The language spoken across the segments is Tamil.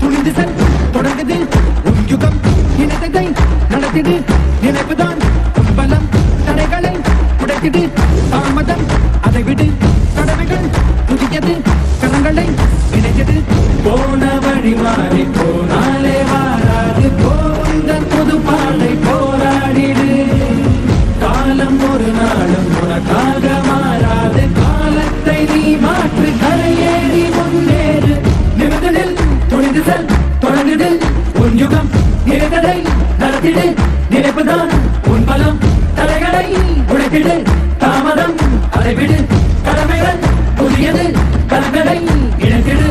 துணிந்து செல் தொடங்குது உன் யுகம் இணைத்ததை நடத்திடு நினைப்புதான் உன் பலம் தடைகளை உடைத்திடு தாமதம் அதை விடு கடமைகள் புதியது கரங்களை இணைத்திடு போன வழி மாறி போனாலே வாராது போந்தன் புது பாதை போராடிடு காலம் ஒரு நாளும் உனக்காக மாறாது காலத்தை நீ மாற்று கரையேறி முன்னேறு நிமிடத்தில் துணிந்து செல் தொடங்கிடு உன் யுகம் நினைத்ததை நடத்திடு நினைப்புதான் உன் பலம் தடைகளை உடைத்திடு தாமதம் அதை விடு கடமைகள் புதியது கரங்களை இணைத்திடு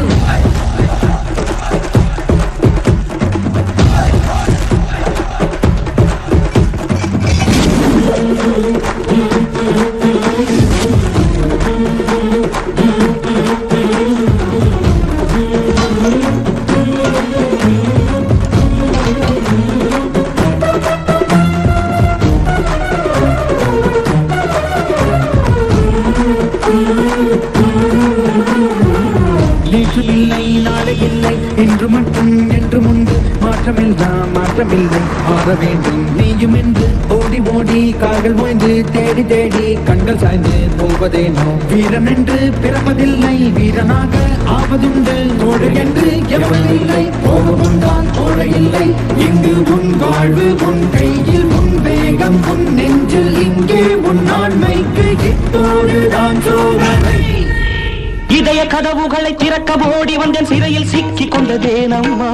நேற்று இல்லை நாளை இல்லை என்று மட்டும் என்று முன்பு மாற்றமெல்லாம் மாற்றமில்லை மாற வேண்டும் நீயும் என்று ஓடி ஓடி கால்கள் ஓய்ந்து தேடி தேடி கண்கள் சாய்ந்து போவதேனோ வீரன் என்று பிறப்பதில்லை வீரனாக ஆவதுண்டு ஓடு என்று எவனில்லை போவதுண்டான் ஓட இல்லை இங்கு உன் வாழ்வு உன் கையில் உன் வேகம் உன் நெஞ்சில் இங்கே உன் ஆண்மைக்கு இப்போதுதான் சோதனை இதய கதவுகளை திறக்க ஓடி வந்தேன் சிறையில் சிக்கிக் கொண்டதேனம்மா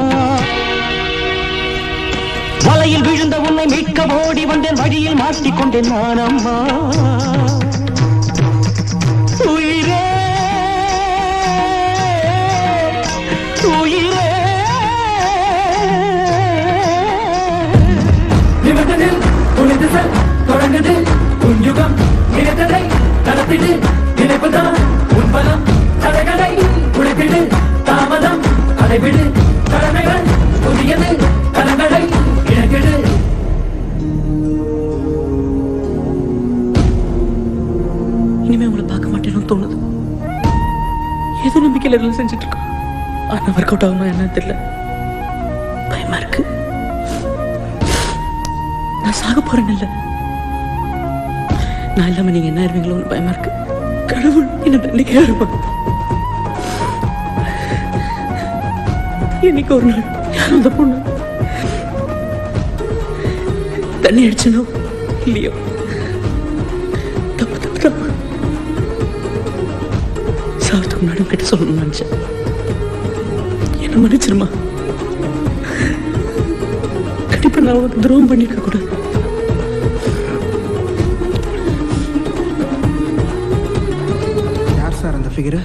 வலையில் விழுந்த உன்னை மீட்க ஓடி வந்தேன் வழியில் மாட்டிக்கொண்டேன் நான் அம்மா உயிரே உயிரே நிமிடத்தில் துணிந்து செல் தொடங்குது உன் யுகம் இணைத்ததை நடத்திடு நினைப்புதான் உன் பலம் தடைகளை உடைத்திடு தாமதம் அதை விடு கடமைகள் புதியது கரங்களை இணைத்திடு இனிமே உங்களை பார்க்க மாட்டேன்னு தோணுது ஏதோ நம்பிக்கையில எல்லாம் செஞ்சுட்டு இருக்கோம் ஆனா ஒர்க் அவுட் ஆகுமா என்ன தெரியல பயமா இருக்கு நான் சாக போறேன் இல்ல நான் இல்லாம நீங்க என்ன இருவீங்களோன்னு பயமா இருக்கு கடவுள் என்ன தண்டிக்கையா இருப்பாங்க இன்னைக்கு ஒரு நாள் யாரும் அந்த பொண்ணு தண்ணி அடிச்சனோ இல்லையோ தப்பு தப்பு தப்பு சாவத்துக்கு முன்னாடி கிட்ட சொல்லணும்னு நினைச்சேன் என்ன மன்னிச்சிருமா கண்டிப்பா நான் உனக்கு துரோகம் பண்ணிருக்க கூடாது யார் சார் அந்த ஃபிகர்